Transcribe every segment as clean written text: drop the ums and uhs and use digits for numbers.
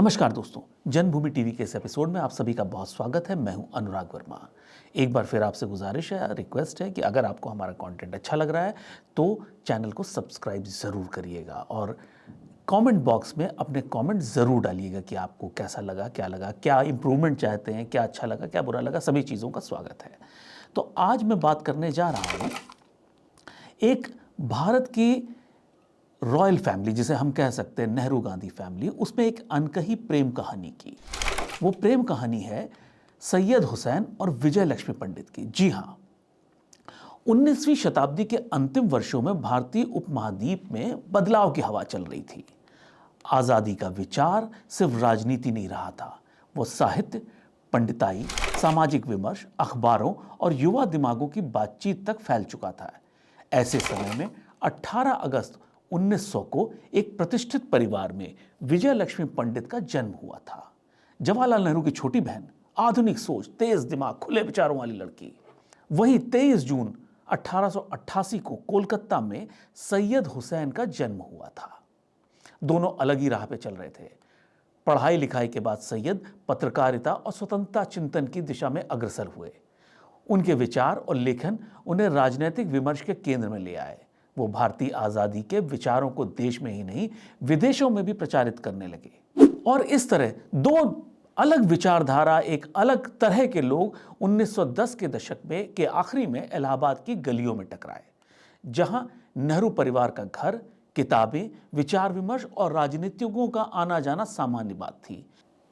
नमस्कार दोस्तों, जन्मभूमि टीवी के इस एपिसोड में आप सभी का बहुत स्वागत है। मैं हूं अनुराग वर्मा। एक बार फिर आपसे गुजारिश है, रिक्वेस्ट है कि अगर आपको हमारा कंटेंट अच्छा लग रहा है तो चैनल को सब्सक्राइब ज़रूर करिएगा और कमेंट बॉक्स में अपने कमेंट ज़रूर डालिएगा कि आपको कैसा लगा, क्या इम्प्रूवमेंट चाहते हैं, क्या अच्छा लगा, क्या बुरा लगा, सभी चीज़ों का स्वागत है। तो आज मैं बात करने जा रहा हूँ एक भारत की रॉयल फैमिली, जिसे हम कह सकते हैं नेहरू गांधी फैमिली, उसमें एक अनकही प्रेम कहानी की। वो प्रेम कहानी है सैयद हुसैन और विजय लक्ष्मी पंडित की। जी हाँ, 19वीं शताब्दी के अंतिम वर्षों में भारतीय उपमहाद्वीप में बदलाव की हवा चल रही थी। आज़ादी का विचार सिर्फ राजनीति नहीं रहा था, वो साहित्य, पंडिताई, सामाजिक विमर्श, अखबारों और युवा दिमागों की बातचीत तक फैल चुका था। ऐसे समय में 18 अगस्त 1900 को एक प्रतिष्ठित परिवार में विजय लक्ष्मी पंडित का जन्म हुआ था। जवाहरलाल नेहरू की छोटी बहन, आधुनिक सोच, तेज दिमाग, खुले विचारों वाली लड़की। वहीं 23 जून 1888 को कोलकाता में सैयद हुसैन का जन्म हुआ था। दोनों अलग ही राह पे चल रहे थे। पढ़ाई लिखाई के बाद सैयद पत्रकारिता और स्वतंत्रता चिंतन की दिशा में अग्रसर हुए। उनके विचार और लेखन उन्हें राजनीतिक विमर्श के केंद्र में ले आए। वो भारतीय आज़ादी के विचारों को देश में ही नहीं, विदेशों में भी प्रचारित करने लगे। और इस तरह दो अलग विचारधारा, एक अलग तरह के लोग 1910 के दशक में के आखिरी में इलाहाबाद की गलियों में टकराए, जहां नेहरू परिवार का घर, किताबें, विचार विमर्श और राजनीतिज्ञों का आना जाना सामान्य बात थी।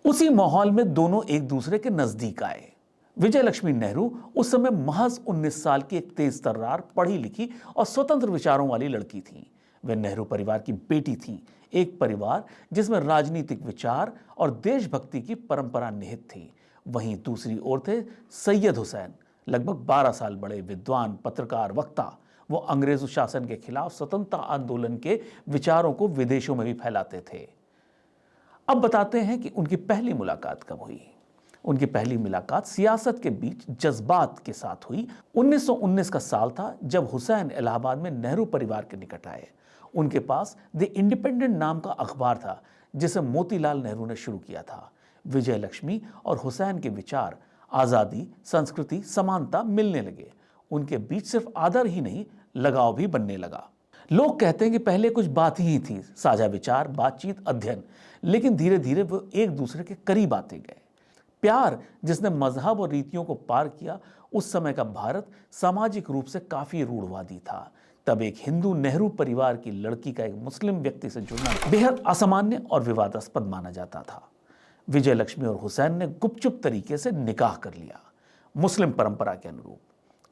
उसी माहौल में दोनों एक दूसरे के नजदीक आए। विजय लक्ष्मी नेहरू उस समय महज 19 साल की एक तेज तर्रार, पढ़ी लिखी और स्वतंत्र विचारों वाली लड़की थी। वे नेहरू परिवार की बेटी थी, एक परिवार जिसमें राजनीतिक विचार और देशभक्ति की परंपरा निहित थी। वहीं दूसरी ओर थे सैयद हुसैन, लगभग 12 साल बड़े, विद्वान, पत्रकार, वक्ता। वो अंग्रेज शासन के खिलाफ स्वतंत्रता आंदोलन के विचारों को विदेशों में भी फैलाते थे। अब बताते हैं कि उनकी पहली मुलाकात कब हुई। उनकी पहली मुलाकात सियासत के बीच जज्बात के साथ हुई। 1919 का साल था जब हुसैन इलाहाबाद में नेहरू परिवार के निकट आए। उनके पास द इंडिपेंडेंट नाम का अखबार था, जिसे मोतीलाल नेहरू ने शुरू किया था। विजय लक्ष्मी और हुसैन के विचार, आज़ादी, संस्कृति, समानता मिलने लगे। उनके बीच सिर्फ आदर ही नहीं, लगाव भी बनने लगा। लोग कहते हैं कि पहले कुछ बात ही थी, साझा विचार, बातचीत, अध्ययन, लेकिन धीरे धीरे वो एक दूसरे के करीब आते गए। प्यार जिसने मजहब और रीतियों को पार किया। उस समय का भारत सामाजिक रूप से काफी रूढ़वादी था। तब एक हिंदू नेहरू परिवार की लड़की का एक मुस्लिम व्यक्ति से जुड़ना बेहद असामान्य और विवादास्पद माना जाता था। विजय लक्ष्मी और हुसैन ने गुपचुप तरीके से निकाह कर लिया, मुस्लिम परंपरा के अनुरूप।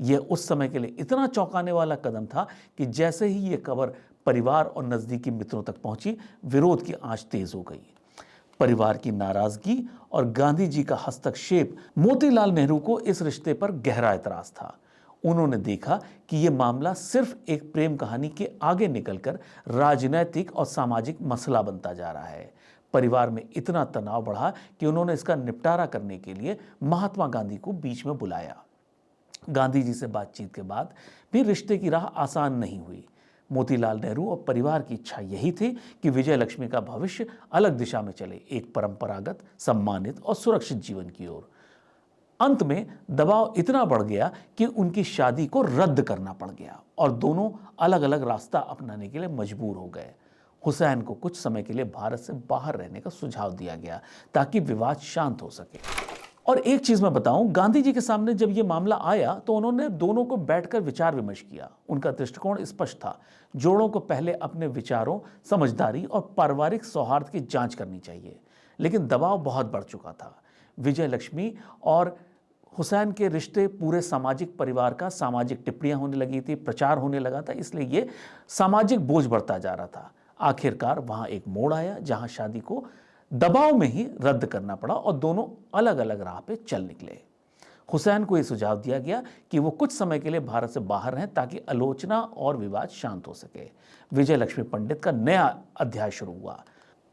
यह उस समय के लिए इतना चौंकाने वाला कदम था कि जैसे ही यह खबर परिवार और नजदीकी मित्रों तक पहुंची, विरोध की आंच तेज हो गई। परिवार की नाराजगी और गांधी जी का हस्तक्षेप। मोतीलाल नेहरू को इस रिश्ते पर गहरा एतराज था। उन्होंने देखा कि यह मामला सिर्फ एक प्रेम कहानी के आगे निकलकर राजनैतिक और सामाजिक मसला बनता जा रहा है। परिवार में इतना तनाव बढ़ा कि उन्होंने इसका निपटारा करने के लिए महात्मा गांधी को बीच में बुलाया। गांधी जी से बातचीत के बाद भी रिश्ते की राह आसान नहीं हुई। मोतीलाल नेहरू और परिवार की इच्छा यही थी कि विजय लक्ष्मी का भविष्य अलग दिशा में चले, एक परंपरागत, सम्मानित और सुरक्षित जीवन की ओर। अंत में दबाव इतना बढ़ गया कि उनकी शादी को रद्द करना पड़ गया और दोनों अलग अलग रास्ता अपनाने के लिए मजबूर हो गए। हुसैन को कुछ समय के लिए भारत से बाहर रहने का सुझाव दिया गया ताकि विवाद शांत हो सके। और एक चीज मैं बताऊं, गांधी जी के सामने जब यह मामला आया तो उन्होंने दोनों को बैठकर विचार विमर्श किया। उनका दृष्टिकोण स्पष्ट था, जोड़ों को पहले अपने विचारों, समझदारी और पारिवारिक सौहार्द की जांच करनी चाहिए। लेकिन दबाव बहुत बढ़ चुका था। विजय लक्ष्मी और हुसैन के रिश्ते पूरे सामाजिक परिवार का, सामाजिक टिप्पणियां होने लगी थी, प्रचार होने लगा था, इसलिए ये सामाजिक बोझ बढ़ता जा रहा था। आखिरकार वहां एक मोड़ आया जहां शादी को दबाव में ही रद्द करना पड़ा और दोनों अलग अलग राह पे चल निकले। हुसैन को यह सुझाव दिया गया कि वो कुछ समय के लिए भारत से बाहर रहें ताकि आलोचना और विवाद शांत हो सके। विजय लक्ष्मी पंडित का नया अध्याय शुरू हुआ।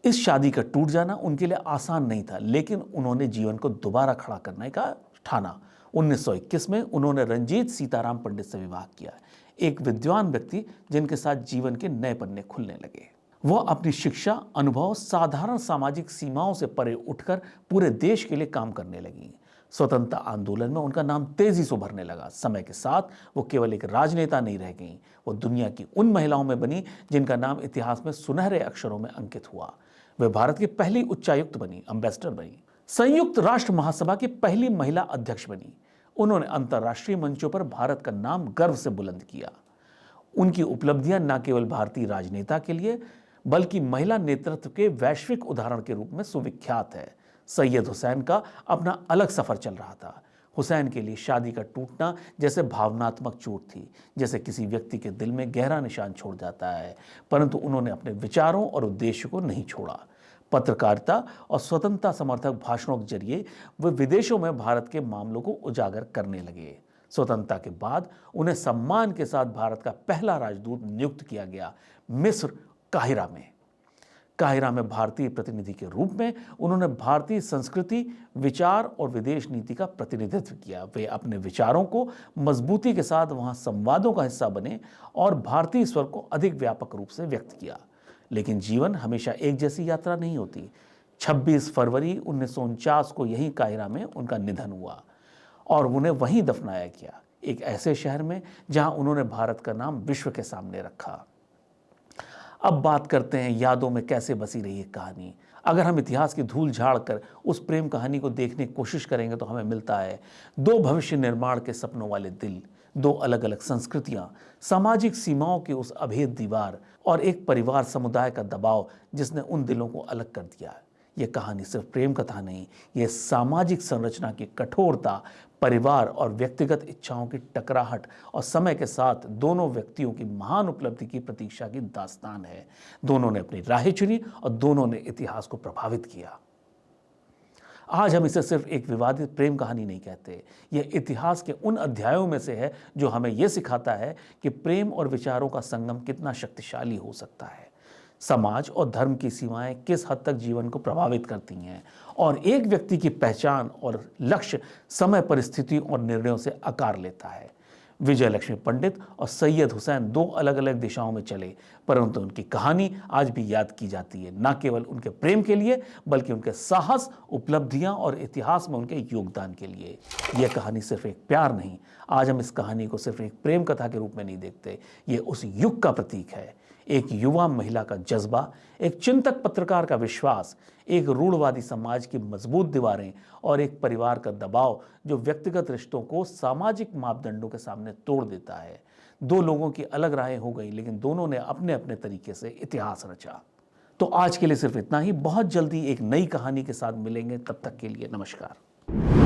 इस शादी का टूट जाना उनके लिए आसान नहीं था, लेकिन उन्होंने जीवन को दोबारा खड़ा करने का ठाना। 1921 में उन्होंने रंजीत सीताराम पंडित से विवाह किया, एक विद्वान व्यक्ति जिनके साथ जीवन के नए पन्ने खुलने लगे। वह अपनी शिक्षा, अनुभव, साधारण सामाजिक सीमाओं से परे उठकर पूरे देश के लिए काम करने लगी। स्वतंत्रता आंदोलन में उनका नाम तेजी से उभरने लगा। समय के साथ वो केवल एक राजनेता नहीं रह गईं, वो दुनिया की उन महिलाओं में बनी जिनका नाम इतिहास में सुनहरे अक्षरों में अंकित हुआ। वे भारत की पहली उच्चायुक्त बनी, अम्बेसडर बनी, संयुक्त राष्ट्र महासभा की पहली महिला अध्यक्ष बनी। उन्होंने अंतर्राष्ट्रीय मंचों पर भारत का नाम गर्व से बुलंद किया। उनकी उपलब्धियां न केवल भारतीय राजनेता के लिए बल्कि महिला नेतृत्व के वैश्विक उदाहरण के रूप में सुविख्यात है। सैयद हुसैन का अपना अलग सफर चल रहा था। हुसैन के लिए शादी का टूटना जैसे भावनात्मक चोट थी, जैसे किसी व्यक्ति के दिल में गहरा निशान छोड़ जाता है, परंतु उन्होंने अपने विचारों और उद्देश्य को नहीं छोड़ा। पत्रकारिता और स्वतंत्रता समर्थक भाषणों के जरिए वे विदेशों में भारत के मामलों को उजागर करने लगे। स्वतंत्रता के बाद उन्हें सम्मान के साथ भारत का पहला राजदूत नियुक्त किया गया, मिस्र काहिरा में भारतीय प्रतिनिधि के रूप में उन्होंने भारतीय संस्कृति, विचार और विदेश नीति का प्रतिनिधित्व किया। वे अपने विचारों को मजबूती के साथ वहां संवादों का हिस्सा बने और भारतीय स्वर को अधिक व्यापक रूप से व्यक्त किया। लेकिन जीवन हमेशा एक जैसी यात्रा नहीं होती। 26 फरवरी 1949 को यही काहिरा में उनका निधन हुआ और उन्हें वहीं दफनाया गया, एक ऐसे शहर में जहां उन्होंने भारत का नाम विश्व के सामने रखा। अब बात करते हैं यादों में कैसे बसी रही है कहानी। अगर हम इतिहास की धूल झाड़ कर उस प्रेम कहानी को देखने की कोशिश करेंगे तो हमें मिलता है दो भविष्य निर्माण के सपनों वाले दिल, दो अलग अलग संस्कृतियां, सामाजिक सीमाओं की उस अभेद दीवार और एक परिवार समुदाय का दबाव जिसने उन दिलों को अलग कर दिया। यह कहानी सिर्फ प्रेम कथा नहीं, यह सामाजिक संरचना की कठोरता, परिवार और व्यक्तिगत इच्छाओं की टकराहट और समय के साथ दोनों व्यक्तियों की महान उपलब्धि की प्रतीक्षा की दास्तान है। दोनों ने अपनी राहें चुनी और दोनों ने इतिहास को प्रभावित किया। आज हम इसे सिर्फ एक विवादित प्रेम कहानी नहीं कहते, यह इतिहास के उन अध्यायों में से है जो हमें यह सिखाता है कि प्रेम और विचारों का संगम कितना शक्तिशाली हो सकता है। समाज और धर्म की सीमाएं किस हद तक जीवन को प्रभावित करती हैं और एक व्यक्ति की पहचान और लक्ष्य समय, परिस्थिति और निर्णयों से आकार लेता है। विजय लक्ष्मी पंडित और सैयद हुसैन दो अलग अलग दिशाओं में चले, परंतु उनकी कहानी आज भी याद की जाती है, न केवल उनके प्रेम के लिए बल्कि उनके साहस, उपलब्धियां और इतिहास में उनके योगदान के लिए। यह कहानी सिर्फ एक प्यार नहीं, आज हम इस कहानी को सिर्फ एक प्रेम कथा के रूप में नहीं देखते, ये उस युग का प्रतीक है। एक युवा महिला का जज्बा, एक चिंतक पत्रकार का विश्वास, एक रूढ़वादी समाज की मजबूत दीवारें और एक परिवार का दबाव जो व्यक्तिगत रिश्तों को सामाजिक मापदंडों के सामने तोड़ देता है। दो लोगों की अलग राहें हो गई, लेकिन दोनों ने अपने अपने तरीके से इतिहास रचा। तो आज के लिए सिर्फ इतना ही। बहुत जल्दी एक नई कहानी के साथ मिलेंगे, तब तक के लिए नमस्कार।